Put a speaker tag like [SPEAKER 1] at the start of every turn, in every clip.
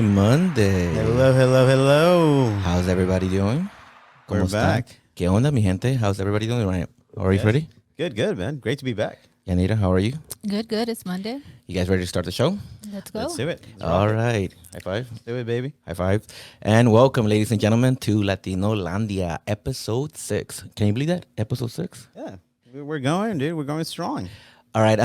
[SPEAKER 1] Happy Monday.
[SPEAKER 2] Hello, hello, hello.
[SPEAKER 1] How's everybody doing?
[SPEAKER 2] We're back.
[SPEAKER 1] ¿Qué onda, mi gente? How's everybody doing? How are you,
[SPEAKER 2] Yes.
[SPEAKER 1] Freddy?
[SPEAKER 2] Good, man. Great to be back.
[SPEAKER 1] Yanira, how are you?
[SPEAKER 3] Good. It's Monday.
[SPEAKER 1] You guys ready to start the show?
[SPEAKER 3] Let's go.
[SPEAKER 2] Let's do it.
[SPEAKER 1] All right. High five.
[SPEAKER 2] Let's do it, baby.
[SPEAKER 1] High five. And welcome, ladies and gentlemen, to LatinoLandia, episode 6. Can you believe that? Episode 6?
[SPEAKER 2] Yeah, we're going, dude. We're going strong.
[SPEAKER 1] All right.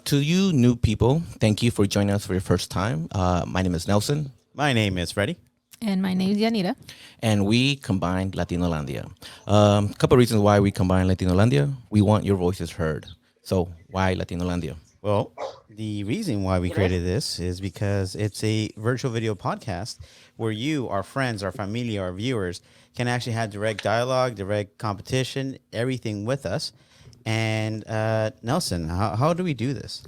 [SPEAKER 1] To you new people, thank you for joining us for your first time. My name is Nelson.
[SPEAKER 2] My name is Freddy.
[SPEAKER 3] And my name is Yanira.
[SPEAKER 1] And we combined LatinoLandia. A couple of reasons why we combined LatinoLandia. We want your voices heard. So why LatinoLandia?
[SPEAKER 2] Well, the reason why we created this is because it's a virtual video podcast where you, our friends, our familia, our viewers can actually have direct dialogue, direct competition, everything with us. And Nelson, how do we do this?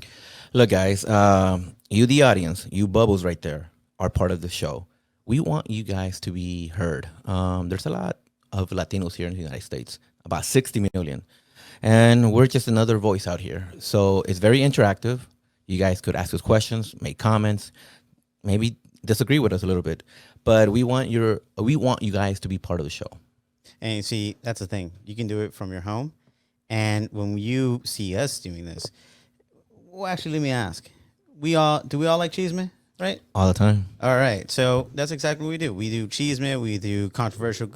[SPEAKER 1] Look, guys, you, the audience, you bubbles right there, are part of the show. We want you guys to be heard. There's a lot of Latinos here in the United States, about 60 million. And we're just another voice out here. So it's very interactive. You guys could ask us questions, make comments, maybe disagree with us a little bit. But we want you guys to be part of the show.
[SPEAKER 2] And you see, that's the thing. You can do it from your home. And when you see us doing this, well, actually, let me ask. Do we all like chisme, right?
[SPEAKER 1] All the time.
[SPEAKER 2] All right. So that's exactly what we do. We do chisme. We do controversial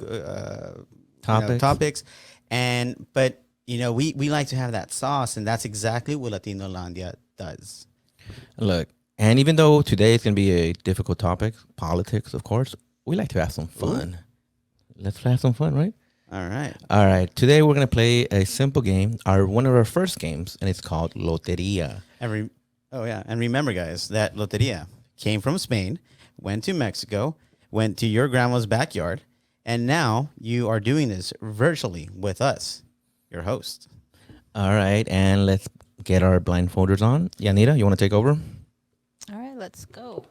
[SPEAKER 2] topics. But we like to have that sauce, and that's exactly what LatinoLandia does.
[SPEAKER 1] Look, and even though today is going to be a difficult topic, politics, of course, we like to have some fun. Ooh. Let's have some fun, right?
[SPEAKER 2] All
[SPEAKER 1] right. Today we're going to play a simple game, one of our first games, and it's called Loteria.
[SPEAKER 2] And remember, guys, that Loteria came from Spain, went to Mexico, went to your grandma's backyard, and now you are doing this virtually with us, your host.
[SPEAKER 1] All right, and let's get our blindfolders on. Yanira, you want to take over?
[SPEAKER 3] All right, let's go.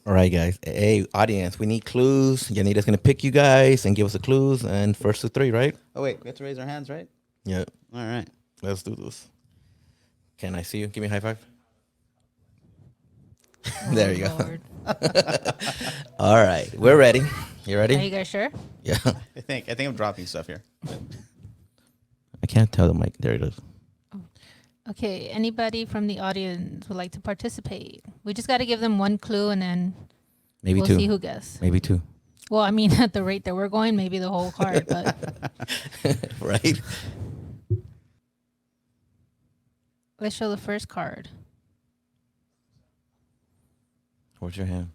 [SPEAKER 1] All right, guys. Hey, audience, we need clues. Yanira's going to pick you guys and give us the clues, and first to 3, right?
[SPEAKER 2] Oh, wait, we have to raise our hands, right?
[SPEAKER 1] Yep.
[SPEAKER 2] All right.
[SPEAKER 1] Let's do this. Can I see you? Give me a high five. There you go. All right, we're ready. You ready?
[SPEAKER 3] Are you guys sure?
[SPEAKER 1] Yeah.
[SPEAKER 2] I think I'm dropping stuff here.
[SPEAKER 1] I can't tell the mic. There it is.
[SPEAKER 3] Okay, anybody from the audience would like to participate? We just got to give them one clue, and then
[SPEAKER 1] maybe
[SPEAKER 3] we'll
[SPEAKER 1] 2.
[SPEAKER 3] see who guesses.
[SPEAKER 1] Maybe 2.
[SPEAKER 3] Well, I mean, at the rate that we're going, maybe the whole card, but
[SPEAKER 1] right.
[SPEAKER 3] Let's show the first card.
[SPEAKER 1] Where's your hand?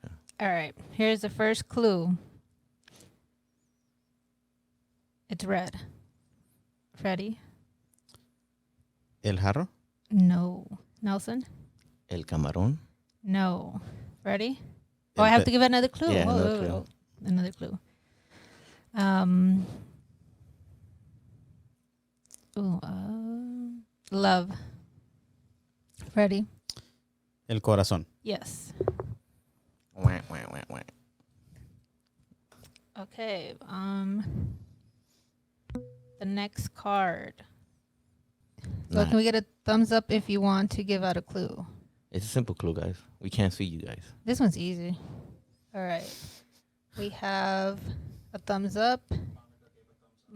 [SPEAKER 3] Okay. All right, here's the first clue. It's red. Freddy?
[SPEAKER 2] El jarro?
[SPEAKER 3] No. Nelson?
[SPEAKER 1] El camarón?
[SPEAKER 3] No. Freddy? Oh, I have to give another clue.
[SPEAKER 1] Yeah, another clue.
[SPEAKER 3] Another clue. Love. Freddy?
[SPEAKER 2] El corazón.
[SPEAKER 3] Yes.
[SPEAKER 1] Wah, wah, wah, wah.
[SPEAKER 3] Okay. The next card. So can we get a thumbs up if you want to give out a clue?
[SPEAKER 1] It's a simple clue, guys. We can't see you guys.
[SPEAKER 3] This one's easy. All right. We have a thumbs up.
[SPEAKER 1] All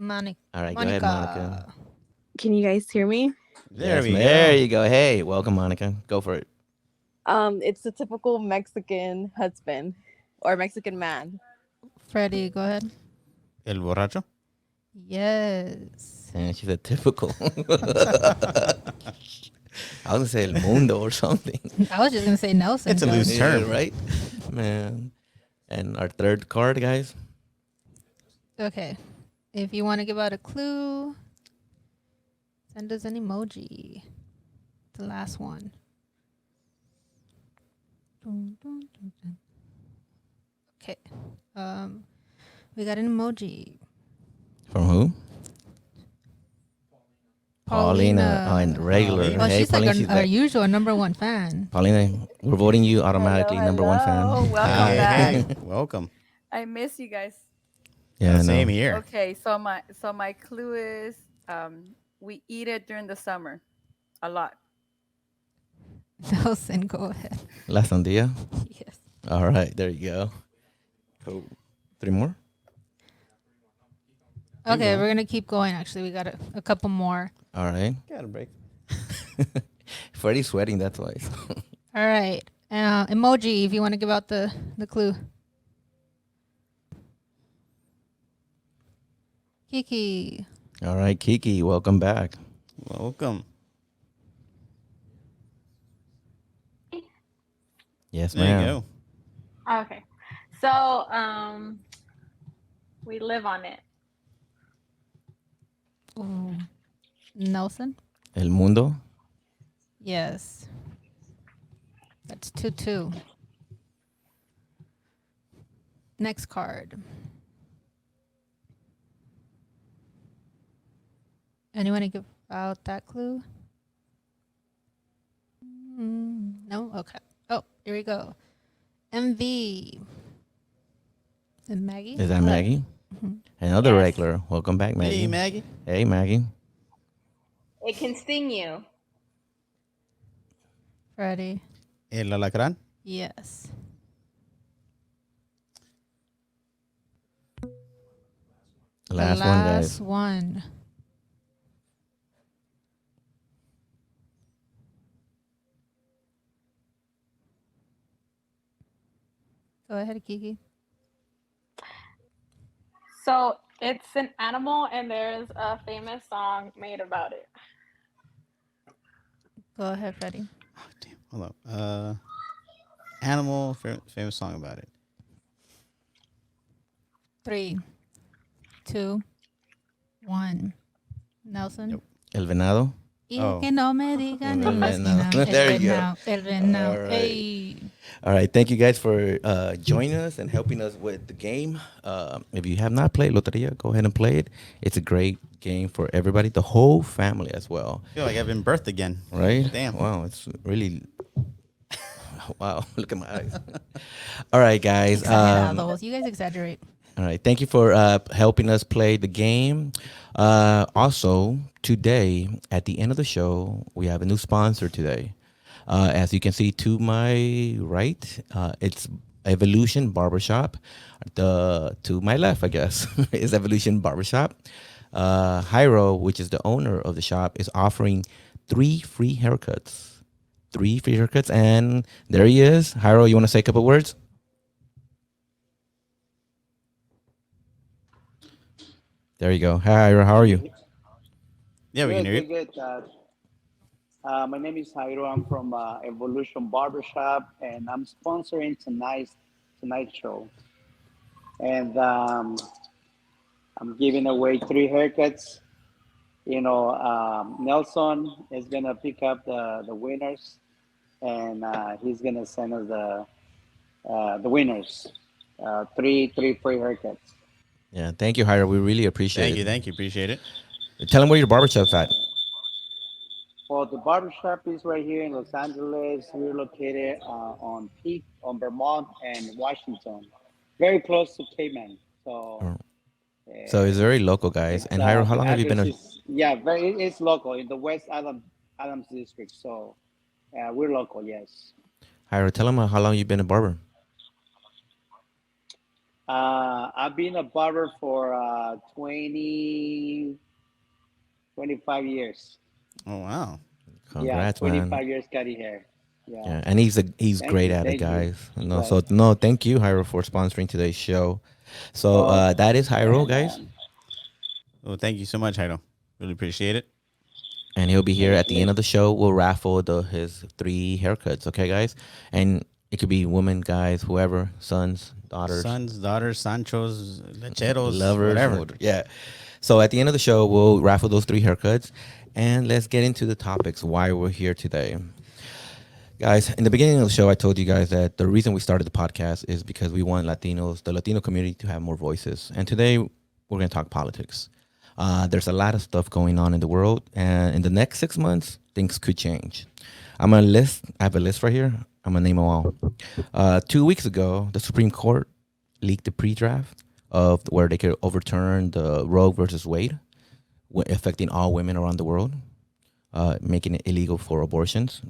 [SPEAKER 1] right,
[SPEAKER 3] Monica.
[SPEAKER 1] go ahead, Monica.
[SPEAKER 4] Can you guys hear me?
[SPEAKER 2] There
[SPEAKER 1] you go. Hey, welcome, Monica. Go for it.
[SPEAKER 4] It's the typical Mexican husband or Mexican man.
[SPEAKER 3] Freddie, go ahead.
[SPEAKER 2] El borracho?
[SPEAKER 3] Yes.
[SPEAKER 1] And she said typical. I was going to say El Mundo or something.
[SPEAKER 3] I was just going to say Nelson.
[SPEAKER 2] It's a loose term,
[SPEAKER 1] right? Man. And our third card, guys.
[SPEAKER 3] Okay. If you want to give out a clue, send us an emoji. The last one. Okay. We got an emoji.
[SPEAKER 1] From who? Paulina. Oh, and regular.
[SPEAKER 3] Well,
[SPEAKER 1] hey,
[SPEAKER 3] she's
[SPEAKER 1] Paulina,
[SPEAKER 3] like our usual number 1 fan.
[SPEAKER 1] Paulina, we're voting you automatically number 1 fan.
[SPEAKER 5] Welcome back.
[SPEAKER 2] Hey, welcome.
[SPEAKER 5] I miss you guys.
[SPEAKER 1] Yeah,
[SPEAKER 2] Same here.
[SPEAKER 5] Okay, so my clue is we eat it during the summer a lot.
[SPEAKER 3] Nelson, go ahead.
[SPEAKER 1] La sandía. All right, there you go. Cool. Three more.
[SPEAKER 3] Okay,
[SPEAKER 2] going.
[SPEAKER 3] we're gonna keep going. Actually, we got a couple more.
[SPEAKER 1] All right.
[SPEAKER 2] Got a break.
[SPEAKER 1] Freddy's sweating. That's why.
[SPEAKER 3] All right, emoji. If you want to give out the clue, Kiki.
[SPEAKER 1] All right, Kiki, welcome back.
[SPEAKER 2] Welcome.
[SPEAKER 1] Yes,
[SPEAKER 2] There
[SPEAKER 1] ma'am.
[SPEAKER 2] you go.
[SPEAKER 5] Okay. So, we live on it.
[SPEAKER 3] Ooh. Nelson.
[SPEAKER 1] El Mundo.
[SPEAKER 3] Yes. That's 2-2. Next card. Anyone to give out that clue? No? Okay. Oh, here we go. MV. And Maggie?
[SPEAKER 1] Is that Maggie?
[SPEAKER 3] Mhm.
[SPEAKER 1] Another
[SPEAKER 6] Yes.
[SPEAKER 1] regular. Welcome back, Maggie.
[SPEAKER 2] Hey, Maggie.
[SPEAKER 1] Hey, Maggie.
[SPEAKER 6] It can sting you.
[SPEAKER 3] Freddy.
[SPEAKER 2] El alacrán.
[SPEAKER 3] Yes.
[SPEAKER 1] Last
[SPEAKER 3] the
[SPEAKER 1] one,
[SPEAKER 3] last
[SPEAKER 1] guys.
[SPEAKER 3] one. Go ahead, Kiki.
[SPEAKER 5] So, it's an animal, and there's a famous song made about it.
[SPEAKER 3] Go ahead, Freddy.
[SPEAKER 2] Oh, damn. Hold up. Animal, famous song about it.
[SPEAKER 3] 3, 2, 1. Nelson.
[SPEAKER 2] Nope.
[SPEAKER 1] El Venado.
[SPEAKER 3] Y
[SPEAKER 2] Oh.
[SPEAKER 3] que no me digan
[SPEAKER 1] El
[SPEAKER 3] en la
[SPEAKER 1] venado.
[SPEAKER 3] esquina.
[SPEAKER 1] There you go.
[SPEAKER 3] El venado.
[SPEAKER 1] All right.
[SPEAKER 3] Hey.
[SPEAKER 1] All right. Thank you guys for joining us and helping us with the game. If you have not played Loteria, go ahead and play it. It's a great game for everybody, the whole family as well.
[SPEAKER 2] I feel like I've been birthed again.
[SPEAKER 1] Right?
[SPEAKER 2] Damn.
[SPEAKER 1] Wow. It's really. Wow. Look at my eyes. All right, guys.
[SPEAKER 3] Exagerados. You guys exaggerate.
[SPEAKER 1] All right. Thank you for helping us play the game. Also, today, at the end of the show, we have a new sponsor today. As you can see to my right, it's Evolution Barbershop. To my left, I guess, is Evolution Barbershop. Jairo, which is the owner of the shop, is offering 3 free haircuts. 3 free haircuts. And there he is. Jairo, you want to say a couple words? There you go. Hi, Jairo, how are you?
[SPEAKER 2] Yeah, we can hear you.
[SPEAKER 7] Good. My name is Jairo. I'm from Evolution Barbershop, and I'm sponsoring tonight's show. And I'm giving away 3 haircuts. Nelson is gonna pick up the winners, and he's gonna send us the winners. Three free haircuts.
[SPEAKER 1] Yeah, thank you, Jairo. We really appreciate it.
[SPEAKER 2] Thank you. Appreciate it.
[SPEAKER 1] Tell them where your barbershop's at.
[SPEAKER 7] Well, the barbershop is right here in Los Angeles. We're located on Peak, on Vermont and Washington, very close to Cayman. So,
[SPEAKER 1] So it's very local, guys. And Jairo, how long have you been?
[SPEAKER 7] It's local in the West Adams district. So, we're local, yes.
[SPEAKER 1] Jairo, tell them how long you've been a barber.
[SPEAKER 7] I've been a barber for 25 years.
[SPEAKER 2] Oh, wow.
[SPEAKER 1] Congrats,
[SPEAKER 7] 25
[SPEAKER 1] man.
[SPEAKER 7] years cutting hair.
[SPEAKER 1] Yeah, and he's
[SPEAKER 7] Thank
[SPEAKER 1] great
[SPEAKER 7] you,
[SPEAKER 1] at it,
[SPEAKER 7] thank you.
[SPEAKER 1] guys. No,
[SPEAKER 7] Right.
[SPEAKER 1] so no, thank you, Jairo, for sponsoring today's show. So that is Jairo, guys,
[SPEAKER 2] Well, thank you so much, Jairo. Really appreciate it.
[SPEAKER 1] and he'll be here
[SPEAKER 7] Thank
[SPEAKER 1] at the
[SPEAKER 7] you.
[SPEAKER 1] end of the show. We'll raffle his 3 haircuts. Okay, guys, and it could be women, guys, whoever, sons, daughters,
[SPEAKER 2] Sons, daughters, Sanchos, lecheros,
[SPEAKER 1] lovers,
[SPEAKER 2] whatever.
[SPEAKER 1] yeah. So at the end of the show, we'll raffle those 3 haircuts, and let's get into the topics why we're here today. Guys, in the beginning of the show, I told you guys that the reason we started the podcast is because we want the Latino community, to have more voices. And today, we're going to talk politics. There's a lot of stuff going on in the world, and in the next 6 months, things could change. I have a list right here. I'm going to name them all. 2 weeks ago, the Supreme Court leaked the pre-draft of where they could overturn the Roe versus Wade, affecting all women around the world, making it illegal for abortions.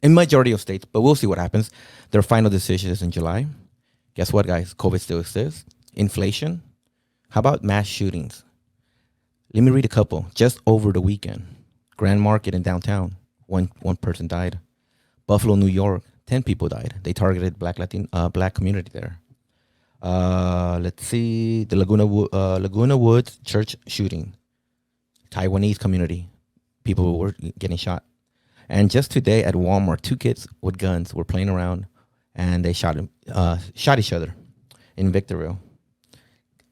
[SPEAKER 1] in majority of states, but we'll see what happens. Their final decision is in July. Guess what, guys? COVID still exists. Inflation. How about mass shootings? Let me read a couple. Just over the weekend, Grand Market in downtown, one person died. Buffalo, New York, 10 people died. They targeted black community there. Let's see, the Laguna Woods church shooting, Taiwanese community, people were getting shot. And just today at Walmart, 2 kids with guns were playing around, and they shot each other in Victorville.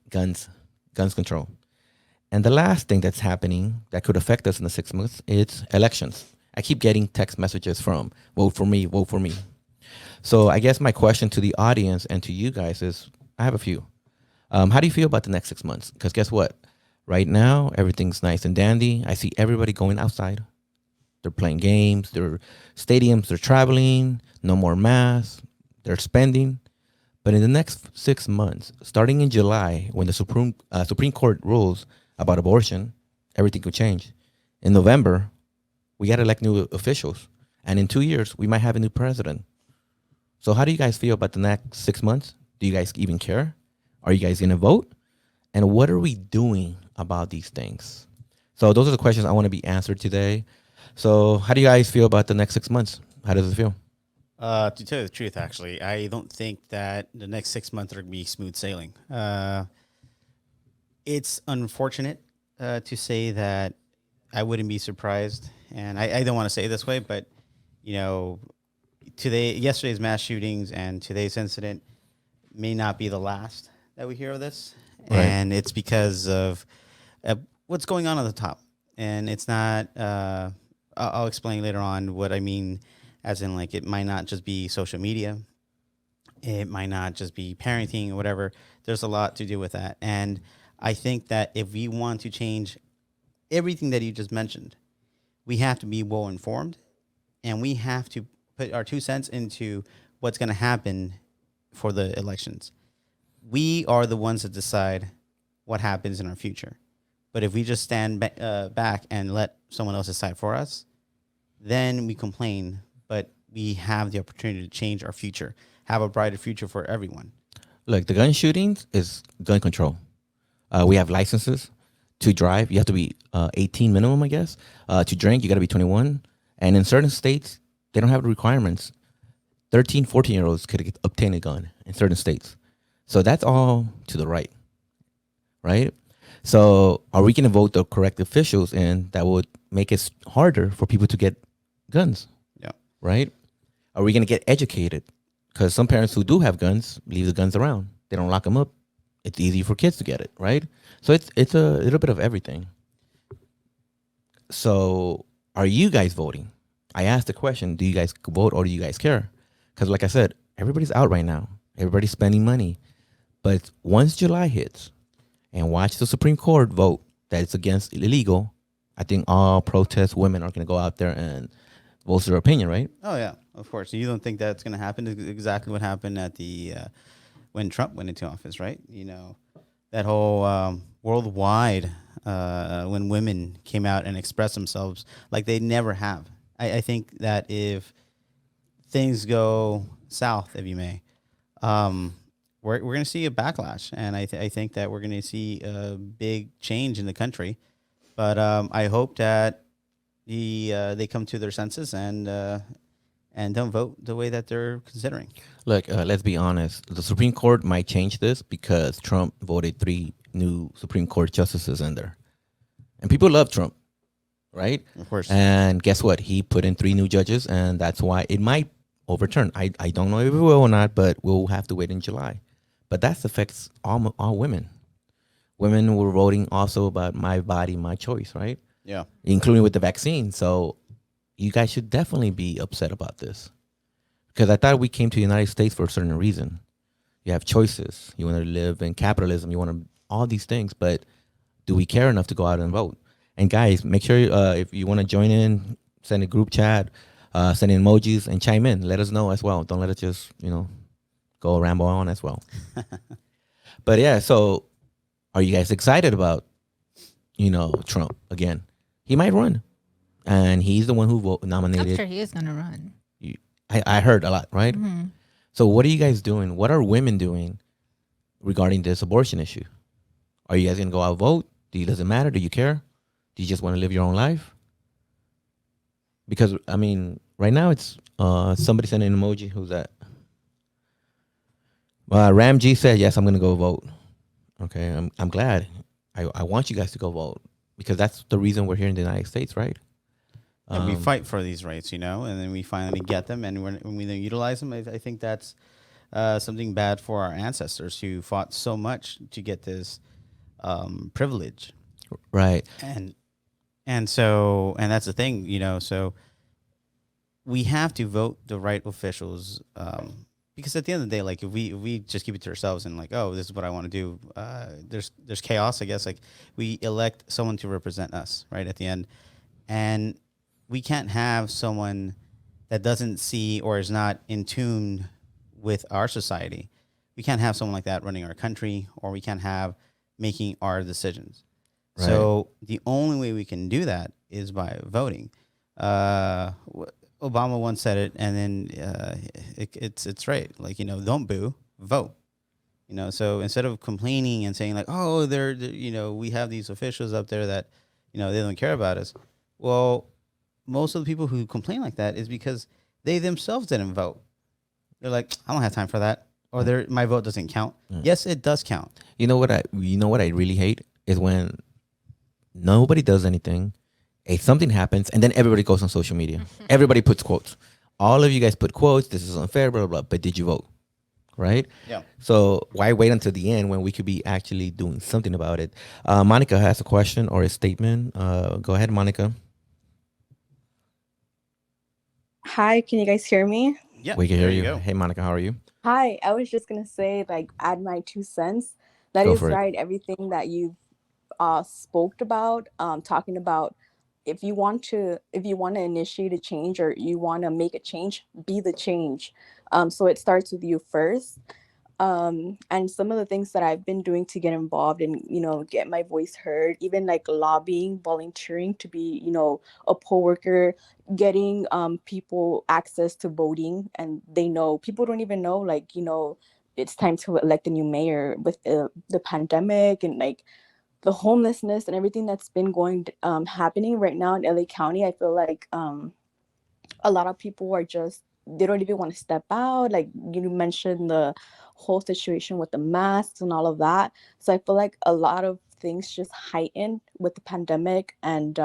[SPEAKER 1] Guns control. And the last thing that's happening that could affect us in the 6 months is elections. I keep getting text messages from vote for me, vote for me. So I guess my question to the audience and to you guys is, I have a few. How do you feel about the next 6 months? Because guess what? Right now, everything's nice and dandy. I see everybody going outside. They're playing games. They're stadiums. They're traveling. No more masks. They're spending. But in the next 6 months, starting in July, when the Supreme Court rules about abortion, everything could change. In November, we got to elect new officials. And in 2 years, we might have a new president. So how do you guys feel about the next 6 months? Do you guys even care? Are you guys going to vote? And what are we doing about these things? So those are the questions I want to be answered today. So how do you guys feel about the next 6 months? How does it feel?
[SPEAKER 2] To tell you the truth, actually, I don't think that the next 6 months are going to be smooth sailing. It's unfortunate to say that I wouldn't be surprised, and I don't want to say it this way, but yesterday's mass shootings and today's incident may not be the last that we hear of this, right. And it's because of what's going on at the top, and it's not. I'll explain later on what I mean. As in, like, it might not just be social media. It might not just be parenting or whatever. There's a lot to do with that. And I think that if we want to change everything that you just mentioned, we have to be well informed, and we have to put our 2 cents into what's going to happen for the elections. We are the ones that decide what happens in our future. But if we just stand back and let someone else decide for us, then we complain. But we have the opportunity to change our future, have a brighter future for everyone.
[SPEAKER 1] Look, the gun shootings is gun control. We have licenses to drive. You have to be 18 minimum, I guess. To drink, you got to be 21. And in certain states, they don't have the requirements. 13, 14-year-olds could obtain a gun in certain states. So that's all to the right, right? So are we going to vote the correct officials, and that would make it harder for people to get guns? Right? Are we going to get educated? Because some parents who do have guns leave the guns around. They don't lock them up. It's easy for kids to get it, right? So it's a little bit of everything. So are you guys voting? I asked the question, do you guys vote or do you guys care? Because like I said, everybody's out right now. Everybody's spending money. But once July hits and watch the Supreme Court vote that it's against illegal, I think all protest women are going to go out there and voice their opinion, right?
[SPEAKER 2] Oh yeah, of course. You don't think that's going to happen? Exactly what happened at when Trump went into office, right? That whole worldwide when women came out and expressed themselves like they never have. I think that if things go south, if you may, we're going to see a backlash, and I think that we're going to see a big change in the country. But I hope that they come to their senses and don't vote the way that they're considering.
[SPEAKER 1] Look, let's be honest. The Supreme Court might change this because Trump voted 3 new Supreme Court justices in there. And people love Trump, right?
[SPEAKER 2] Of course.
[SPEAKER 1] And guess what? He put in 3 new judges, and that's why it might overturn. I don't know if it will or not, but we'll have to wait in July. But that affects all women. Women were voting also about my body, my choice, right?
[SPEAKER 2] Yeah.
[SPEAKER 1] Including with the vaccine. So you guys should definitely be upset about this. Because I thought we came to the United States for a certain reason. You have choices. You want to live in capitalism. You want to all these things. But do we care enough to go out and vote? And guys, make sure if you want to join in, send a group chat, send in emojis and chime in. Let us know as well. Don't let it just, go ramble on as well. But yeah, so are you guys excited about, Trump again? He might run. and he's the one who
[SPEAKER 3] I'm
[SPEAKER 1] nominated.
[SPEAKER 3] sure he is gonna run.
[SPEAKER 1] You- I heard a lot, right?
[SPEAKER 3] Mhm.
[SPEAKER 1] So what are you guys doing? What are women doing regarding this abortion issue? Are you guys gonna go out vote? Does it matter? Do you care? Do you just want to live your own life? Because I mean, right now it's somebody sent an emoji. Who's that? Ram G said yes. I'm gonna go vote. Okay, I'm glad. I want you guys to go vote because that's the reason we're here in the United States, right?
[SPEAKER 2] And we fight for these rights, and then we finally get them, and when we then utilize them, I think that's something bad for our ancestors who fought so much to get this privilege.
[SPEAKER 1] Right.
[SPEAKER 2] And so that's the thing, so we have to vote the right officials, because at the end of the day, like if we just keep it to ourselves and like, oh, this is what I want to do, there's chaos, I guess. Like we elect someone to represent us, right, at the end, and we can't have someone that doesn't see or is not in tune with our society. We can't have someone like that running our country, or we can't have making our decisions.
[SPEAKER 1] Right.
[SPEAKER 2] So the only way we can do that is by voting. Obama once said it, and then it's right. Like, don't boo, vote. So instead of complaining and saying like, oh, we have these officials up there that, they don't care about us. Well, most of the people who complain like that is because they themselves didn't vote. They're like, I don't have time for that, or my vote doesn't count. Yes, it does count.
[SPEAKER 1] You know what I really hate is when nobody does anything, something happens, and then everybody goes on social media. Everybody puts quotes. All of you guys put quotes. This is unfair, blah, blah, blah. But did you vote? Right?
[SPEAKER 2] Yeah.
[SPEAKER 1] So why wait until the end when we could be actually doing something about it? Monica has a question or a statement. Go ahead, Monica.
[SPEAKER 4] Hi, can you guys hear me?
[SPEAKER 2] Yeah,
[SPEAKER 1] We can hear
[SPEAKER 2] there
[SPEAKER 1] you.
[SPEAKER 2] go.
[SPEAKER 1] Hey, Monica, how are you?
[SPEAKER 4] Hi, I was just gonna say, like, add my 2 cents. That
[SPEAKER 1] Go
[SPEAKER 4] is
[SPEAKER 1] for it.
[SPEAKER 4] right. Everything that you've spoke about, talking about, if you want to initiate a change or you want to make a change, be the change. So it starts with you first. And some of the things that I've been doing to get involved and get my voice heard, even like lobbying, volunteering to be a poll worker, getting people access to voting, and people don't even know, like, it's time to elect a new mayor with the pandemic and like the homelessness and everything that's been happening right now in LA County. I feel like a lot of people are just, they don't even want to step out. Like you mentioned, the whole situation with the masks and all of that. So I feel like a lot of things just heightened with the pandemic, and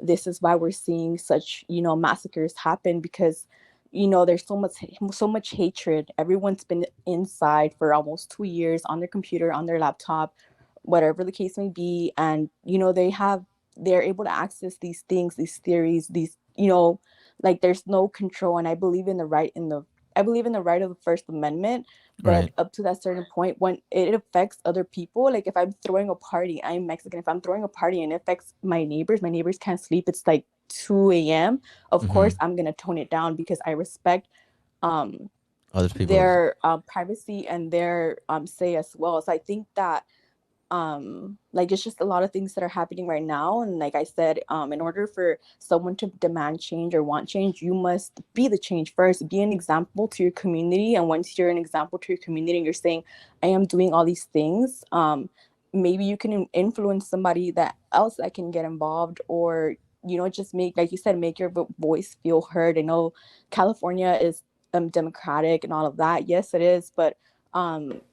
[SPEAKER 4] this is why we're seeing such massacres happen, because there's so much hatred. Everyone's been inside for almost 2 years on their computer, on their laptop, whatever the case may be, and they're able to access these things, these theories, these like there's no control. And I believe in the right of the First Amendment, but
[SPEAKER 1] Right.
[SPEAKER 4] up to that certain point, when it affects other people, like if I'm throwing a party, I'm Mexican, if I'm throwing a party and it affects my neighbors can't sleep, it's like 2 a.m., of
[SPEAKER 1] Mm-hmm.
[SPEAKER 4] course I'm gonna tone it down, because I respect um
[SPEAKER 1] Other people's.
[SPEAKER 4] their privacy and their say as well. So I think that like it's just a lot of things that are happening right now, and like I said, in order for someone to demand change or want change, you must be the change first. Be an example to your community, and once you're an example to your community and you're saying, I am doing all these things, maybe you can influence somebody that else that can get involved, or just make, like you said, make your voice feel heard. I know California is democratic and all of that, yes it is, but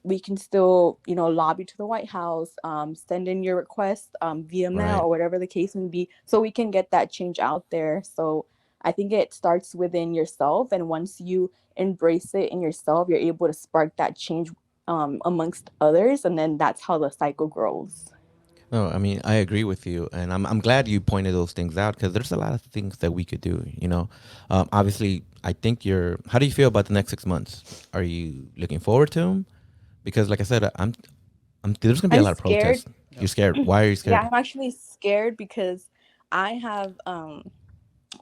[SPEAKER 4] we can still, lobby to the White House, send in your request via mail
[SPEAKER 1] Right.
[SPEAKER 4] or whatever the case may be, so we can get that change out there. So I think it starts within yourself, and once you embrace it in yourself, you're able to spark that change amongst others, and then that's how the cycle grows.
[SPEAKER 1] No, I mean I agree with you, and I'm glad you pointed those things out because there's a lot of things that we could do. Obviously, I think you're. How do you feel about the next 6 months? Are you looking forward to them? Because, like I said, there's gonna be a
[SPEAKER 4] I'm
[SPEAKER 1] lot of
[SPEAKER 4] scared.
[SPEAKER 1] protests. You're scared. Why are you
[SPEAKER 4] Yeah,
[SPEAKER 1] scared?
[SPEAKER 4] I'm actually scared because I have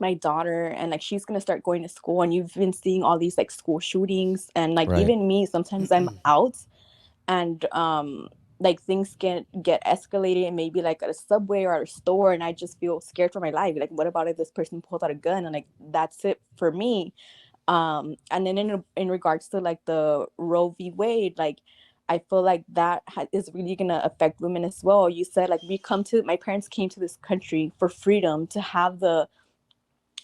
[SPEAKER 4] my daughter, and like she's gonna start going to school, and you've been seeing all these like school shootings, and like
[SPEAKER 1] Right.
[SPEAKER 4] even me, sometimes I'm out, and like things can get escalated and maybe like at a subway or at a store, and I just feel scared for my life. Like, what about if this person pulls out a gun, and like that's it for me. And then in regards to like the Roe v. Wade, like I feel like that is really gonna affect women as well. You said like my parents came to this country for freedom, to have the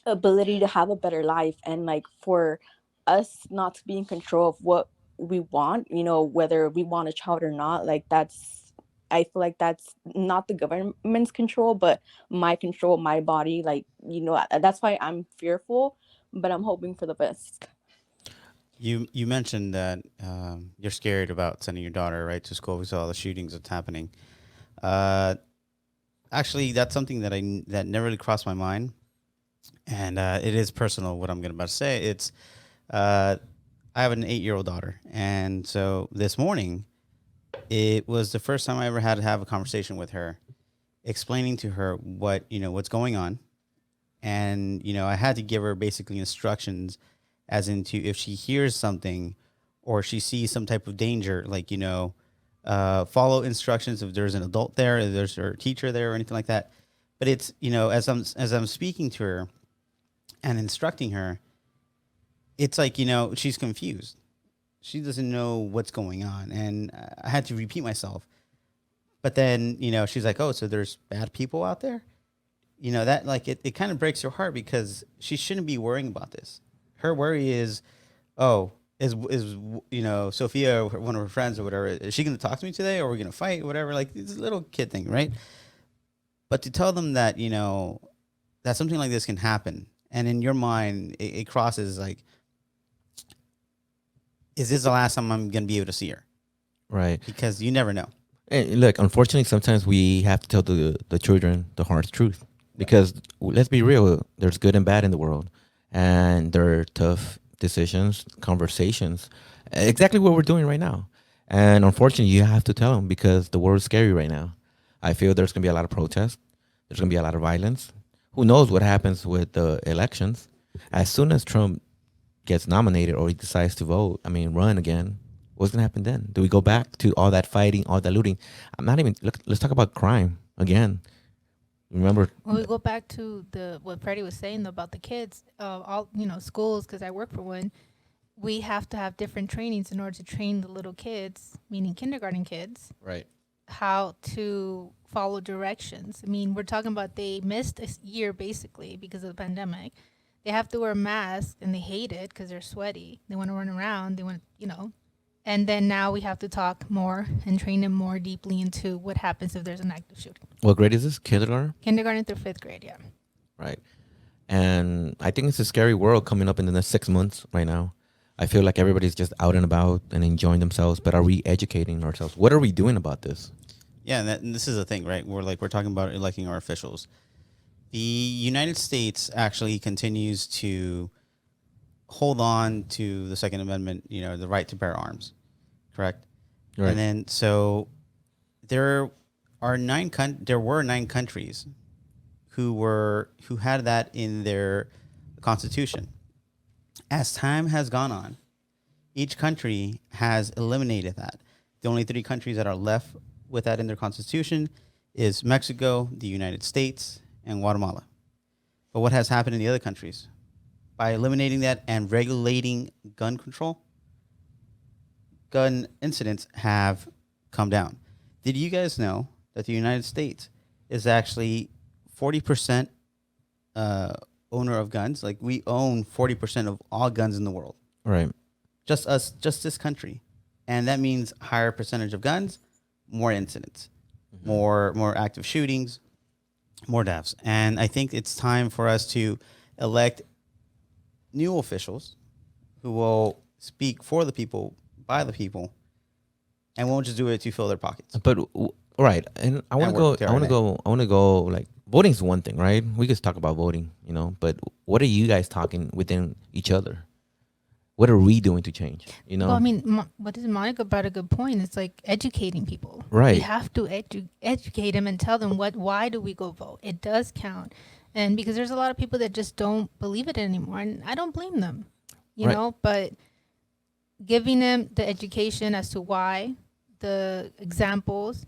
[SPEAKER 4] ability to have a better life, and like for us not to be in control of what we want, whether we want a child or not, like I feel like that's not the government's control, but my control, my body, like, that's why I'm fearful, but I'm hoping for the best.
[SPEAKER 2] You mentioned that you're scared about sending your daughter right to school with all the shootings that's happening. Uh, Actually, that's something that never really crossed my mind, and it is personal. What I'm going to about to say, it's I have an 8-year-old daughter, and so this morning, it was the first time I ever had to have a conversation with her, explaining to her what's going on, and I had to give her basically instructions, as into if she hears something, or she sees some type of danger, like follow instructions if there's an adult there, if there's her teacher there, or anything like that. But it's as I'm speaking to her and instructing her, it's like she's confused. She doesn't know what's going on, and I had to repeat myself. But then she's like, "Oh, so there's bad people out there." That like it kind of breaks your heart, because she shouldn't be worrying about this. Her worry is, oh, is Sophia, one of her friends or whatever, is she going to talk to me today, or are we going to fight, whatever? Like, it's a little kid thing, right? But to tell them that that something like this can happen, and in your mind it crosses like, is this the last time I'm going to be able to see her?
[SPEAKER 1] Right.
[SPEAKER 2] Because you never know.
[SPEAKER 1] And look, unfortunately, sometimes we have to tell the children the hard truth, because let's be real, there's good and bad in the world, and there are tough decisions, conversations, exactly what we're doing right now. And unfortunately, you have to tell them, because the world is scary right now. I feel there's going to be a lot of protests. There's going to be a lot of violence. Who knows what happens with the elections? As soon as Trump gets nominated, or he decides to run again, what's going to happen then? Do we go back to all that fighting, all that looting? Let's talk about crime again. Remember?
[SPEAKER 3] When we go back to what Freddie was saying about the kids, all schools, because I work for one, we have to have different trainings in order to train the little kids, meaning kindergarten kids,
[SPEAKER 1] Right.
[SPEAKER 3] how to follow directions. I mean, we're talking about they missed a year basically because of the pandemic. They have to wear masks, and they hate it because they're sweaty. They want to run around. They want and then now we have to talk more and train them more deeply into what happens if there's an active shooting.
[SPEAKER 1] What grade is this? Kindergarten?
[SPEAKER 3] Kindergarten through 5th grade, yeah.
[SPEAKER 1] Right. And I think it's a scary world coming up in the next 6 months right now. I feel like everybody's just out and about and enjoying themselves, but are we educating ourselves? What are we doing about this?
[SPEAKER 2] Yeah, and this is the thing, right? We're talking about electing our officials. The United States actually continues to hold on to the Second Amendment, the right to bear arms, correct?
[SPEAKER 1] Right.
[SPEAKER 2] And then so there were 9 countries who had that in their constitution. As time has gone on, each country has eliminated that. The only 3 countries that are left with that in their constitution is Mexico, the United States, and Guatemala. But what has happened in the other countries? By eliminating that and regulating gun control, gun incidents have come down. Did you guys know that the United States is actually 40% owner of guns? Like, we own 40% of all guns in the world.
[SPEAKER 1] Right.
[SPEAKER 2] Just us, just this country. And that means higher percentage of guns, more incidents, more active shootings, more deaths. And I think it's time for us to elect new officials who will speak for the people, by the people, and won't just do it to fill their pockets.
[SPEAKER 1] But right, and I want to go. Like, voting is one thing, right? We just talk about voting, But what are you guys talking within each other? What are we doing to change?
[SPEAKER 3] Well, I mean, what is Monica brought a good point. It's like educating people.
[SPEAKER 1] Right.
[SPEAKER 3] We have to educate them and tell them why do we go vote? It does count. And because there's a lot of people that just don't believe it anymore, and I don't blame them, you
[SPEAKER 1] Right.
[SPEAKER 3] know, but giving them the education as to why the examples.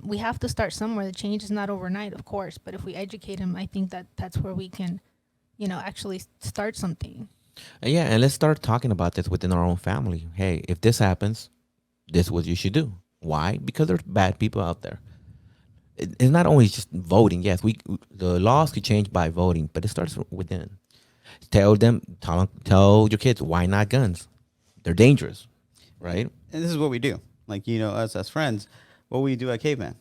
[SPEAKER 3] We have to start somewhere. The change is not overnight, of course, but if we educate them, I think that that's where we can, actually start something.
[SPEAKER 1] Yeah, and let's start talking about this within our own family. Hey, if this happens, this is what you should do. Why? Because there's bad people out there. It's not only just voting. Yes, the laws could change by voting, but it starts within. Tell your kids why not guns. They're dangerous, right?
[SPEAKER 2] And this is what we do. Like, us as friends, what we do at Caveman.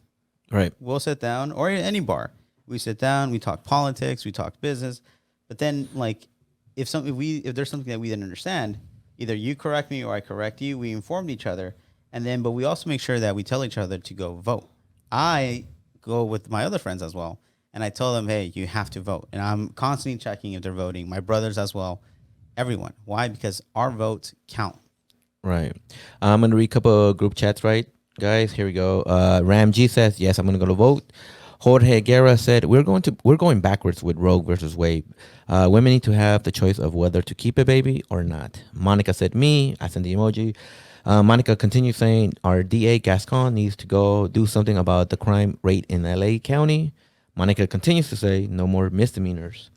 [SPEAKER 1] Right.
[SPEAKER 2] We'll sit down, or in any bar. We sit down, we talk politics, we talk business. But then, like, if there's something that we didn't understand, either you correct me or I correct you. We informed each other, but we also make sure that we tell each other to go vote. I go with my other friends as well, and I tell them, hey, you have to vote. And I'm constantly checking if they're voting. My brothers as well, everyone. Why? Because our votes count.
[SPEAKER 1] Right. I'm gonna read a couple of group chats, right, guys? Here we go. Ram G says, yes, I'm gonna go to vote. Jorge Guerra said, we're going backwards with Roe versus Wade. Women need to have the choice of whether to keep a baby or not. Monica said, me. I sent the emoji. Monica continues saying, our DA Gascon needs to go do something about the crime rate in LA County. Monica continues to say, no more misdemeanors.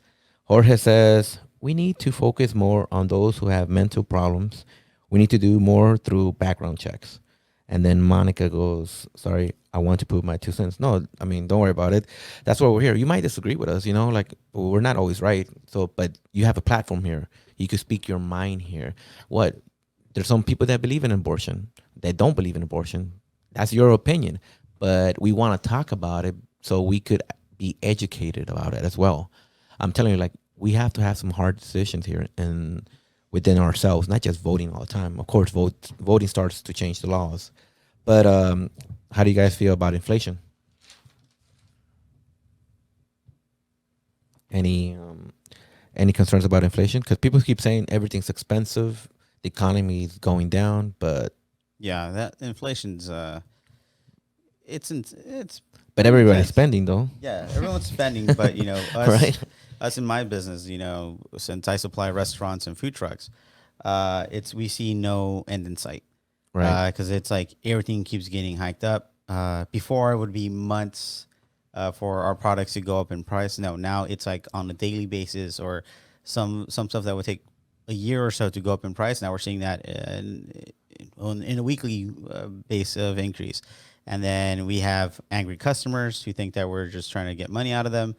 [SPEAKER 1] Jorge says, we need to focus more on those who have mental problems. We need to do more through background checks. And then Monica goes, sorry, I want to put my 2 cents. No, I mean, don't worry about it. That's why we're here. You might disagree with us, like we're not always right. So, but you have a platform here. You could speak your mind here. There's some people that believe in abortion, that don't believe in abortion. That's your opinion. But we want to talk about it so we could be educated about it as well. I'm telling you, like, we have to have some hard decisions here and within ourselves, not just voting all the time. Of course, voting starts to change the laws. But how do you guys feel about inflation? Any concerns about inflation? Because people keep saying everything's expensive, the economy is going down, but
[SPEAKER 2] Yeah, that inflation's it's
[SPEAKER 1] but everybody's
[SPEAKER 2] intense.
[SPEAKER 1] spending though.
[SPEAKER 2] Yeah, everyone's spending, but us,
[SPEAKER 1] Right.
[SPEAKER 2] us in my business, since I supply restaurants and food trucks, we see no end in sight,
[SPEAKER 1] Right.
[SPEAKER 2] Because it's like everything keeps getting hiked up. Before it would be months for our products to go up in price. Now it's like on a daily basis, or some stuff that would take a year or so to go up in price. Now we're seeing that in a weekly base of increase. And then we have angry customers who think that we're just trying to get money out of them.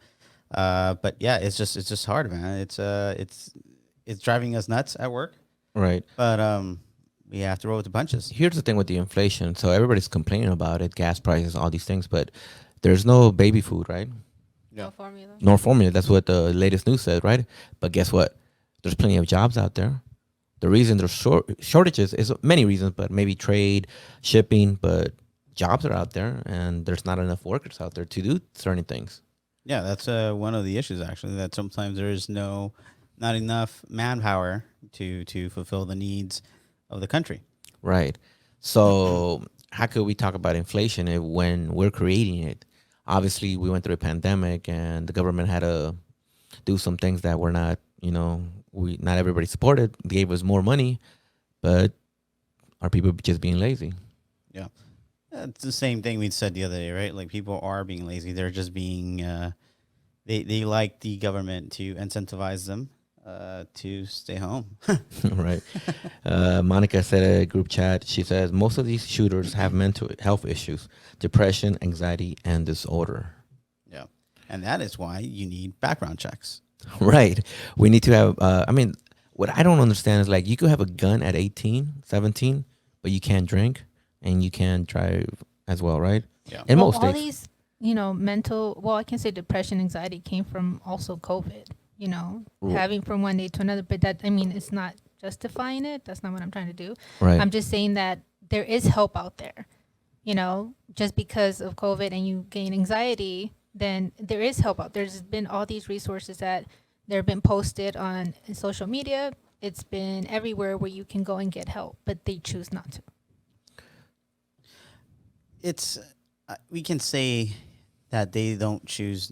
[SPEAKER 2] But yeah, it's just hard, man. It's driving us nuts at work.
[SPEAKER 1] Right.
[SPEAKER 2] But we have to roll with the punches.
[SPEAKER 1] Here's the thing with the inflation. So everybody's complaining about it, gas prices, all these things, but there's no baby food, right?
[SPEAKER 2] Yeah.
[SPEAKER 3] No formula.
[SPEAKER 1] Nor formula. That's what the latest news said, right? But guess what? There's plenty of jobs out there. The reason there's shortages is many reasons, but maybe trade, shipping, but jobs are out there and there's not enough workers out there to do certain things.
[SPEAKER 2] Yeah, that's one of the issues, actually, that sometimes there is not enough manpower to fulfill the needs of the country.
[SPEAKER 1] Right. So how could we talk about inflation when we're creating it? Obviously, we went through a pandemic and the government had to do some things that were not, not everybody supported. They gave us more money, but are people just being lazy?
[SPEAKER 2] Yeah. It's the same thing we said the other day, right? Like, people are being lazy. They're just being, they like the government to incentivize them to stay home.
[SPEAKER 1] Right. Monica said in a group chat, she says, most of these shooters have mental health issues, depression, anxiety, and disorder.
[SPEAKER 2] Yeah. And that is why you need background checks.
[SPEAKER 1] Right. We need to have, what I don't understand is, like, you could have a gun at 18, 17, but you can't drink and you can't drive as well, right?
[SPEAKER 2] Yeah.
[SPEAKER 1] In
[SPEAKER 3] Well,
[SPEAKER 1] most
[SPEAKER 3] all
[SPEAKER 1] states.
[SPEAKER 3] these, mental, well, I can say depression, anxiety came from also COVID,
[SPEAKER 1] Right.
[SPEAKER 3] having from one day to another. But it's not justifying it. That's not what I'm trying to do.
[SPEAKER 1] Right.
[SPEAKER 3] I'm just saying that there is help out there, just because of COVID and you gain anxiety, then there is help out. There's been all these resources that they've been posted on social media. It's been everywhere where you can go and get help, but they choose not to.
[SPEAKER 2] It's, we can say that they choose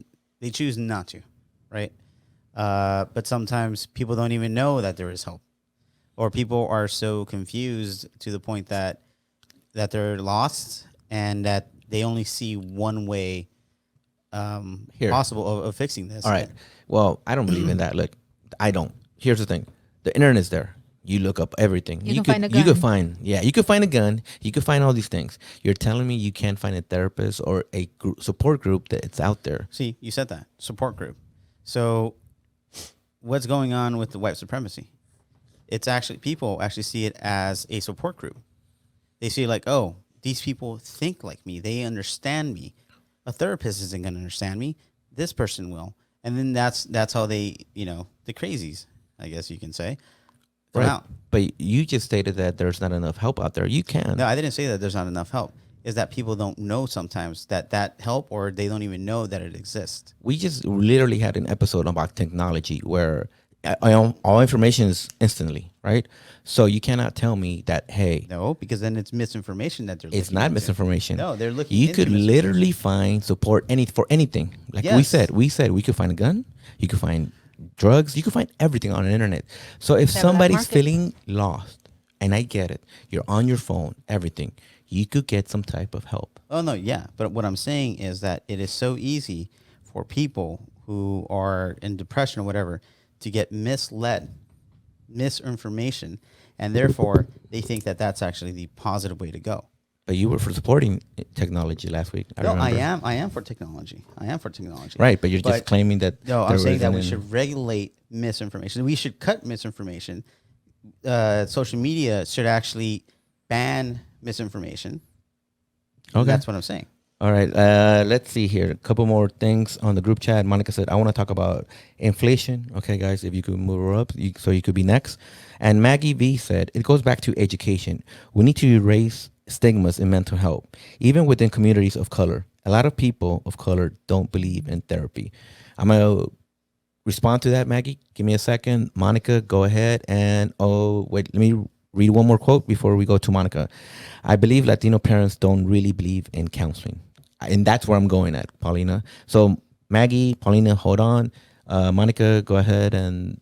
[SPEAKER 2] not to, right? But sometimes people don't even know that there is help, or people are so confused to the point that that they're lost and that they only see one way
[SPEAKER 1] Here.
[SPEAKER 2] possible of fixing this.
[SPEAKER 1] All right. Well, I don't believe in that. Look, I don't. Here's the thing: the internet's there. You look up everything.
[SPEAKER 3] You can find a
[SPEAKER 1] You could
[SPEAKER 3] gun.
[SPEAKER 1] find. Yeah, you could find a gun. You could find all these things. You're telling me you can't find a therapist or a support group that's out there.
[SPEAKER 2] See, you said that support group. So, what's going on with the white supremacy? It's actually people actually see it as a support group. They see like, oh, these people think like me. They understand me. A therapist isn't going to understand me. This person will. And then that's how they, the crazies, I guess you can say. Come
[SPEAKER 1] Right.
[SPEAKER 2] out.
[SPEAKER 1] But you just stated that there's not enough help out there. You can.
[SPEAKER 2] No, I didn't say that there's not enough help. Is that people don't know sometimes that help, or they don't even know that it exists.
[SPEAKER 1] We just literally had an episode about technology where all information is instantly, right? So you cannot tell me that, hey,
[SPEAKER 2] No, because then it's misinformation that they're
[SPEAKER 1] it's
[SPEAKER 2] looking
[SPEAKER 1] not
[SPEAKER 2] into.
[SPEAKER 1] misinformation.
[SPEAKER 2] No, they're looking
[SPEAKER 1] You
[SPEAKER 2] into
[SPEAKER 1] could
[SPEAKER 2] misinformation.
[SPEAKER 1] literally find support for anything. Like
[SPEAKER 2] Yes.
[SPEAKER 1] we said we could find a gun. You could find drugs. You could find everything on the internet. So if
[SPEAKER 3] That black
[SPEAKER 1] somebody's
[SPEAKER 3] market.
[SPEAKER 1] feeling lost, and I get it, you're on your phone, everything, you could get some type of help.
[SPEAKER 2] Oh no, yeah. But what I'm saying is that it is so easy for people who are in depression or whatever to get misled, misinformation, and therefore they think that that's actually the positive way to go.
[SPEAKER 1] But you were for supporting technology last week.
[SPEAKER 2] No, I
[SPEAKER 1] remember.
[SPEAKER 2] am for technology. I am for technology.
[SPEAKER 1] Right, but you're just claiming that.
[SPEAKER 2] No, I'm
[SPEAKER 1] there
[SPEAKER 2] saying that
[SPEAKER 1] isn't
[SPEAKER 2] we
[SPEAKER 1] any-
[SPEAKER 2] should regulate misinformation. We should cut misinformation. Social media should actually ban misinformation.
[SPEAKER 1] Okay.
[SPEAKER 2] That's what I'm saying.
[SPEAKER 1] All right. Let's see here. A couple more things on the group chat. Monica said, I want to talk about inflation. Okay, guys, if you could move her up so you could be next. And Maggie V said, it goes back to education. We need to erase stigmas in mental health, even within communities of color. A lot of people of color don't believe in therapy. I'm going to respond to that, Maggie. Give me a second. Monica, go ahead. And, let me read one more quote before we go to Monica. I believe Latino parents don't really believe in counseling. And that's where I'm going at, Paulina. So Maggie, Paulina, hold on. Monica, go ahead, and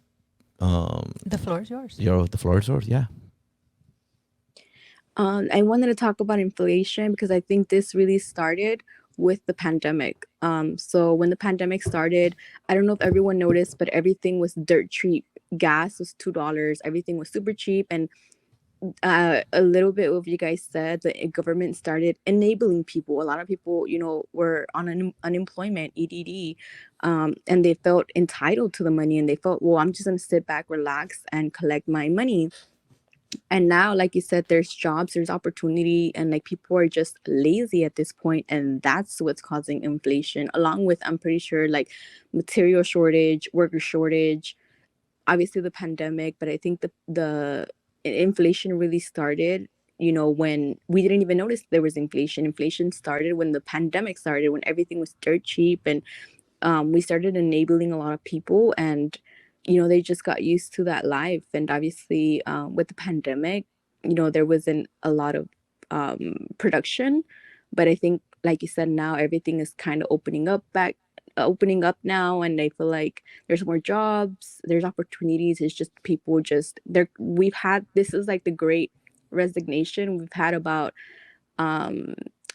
[SPEAKER 3] The floor is yours.
[SPEAKER 1] the floor is yours. Yeah.
[SPEAKER 4] I wanted to talk about inflation because I think this really started with the pandemic. So when the pandemic started, I don't know if everyone noticed, but everything was dirt cheap. Gas was $2. Everything was super cheap. And a little bit of what you guys said, the government started enabling people. A lot of people, were on unemployment, EDD, and they felt entitled to the money, and they felt, well, I'm just going to sit back, relax, and collect my money. And now, like you said, there's jobs, there's opportunity, and like people are just lazy at this point, and that's what's causing inflation, along with, I'm pretty sure, like material shortage, worker shortage, obviously the pandemic. But I think the inflation really started, when we didn't even notice there was inflation. Inflation started when the pandemic started, when everything was dirt cheap, and we started enabling a lot of people, and they just got used to that life. And obviously, with the pandemic, there wasn't a lot of production. But I think, like you said, now everything is kind of opening up now, and I feel like there's more jobs, there's opportunities. It's just people just there. This is like the great resignation. We've had about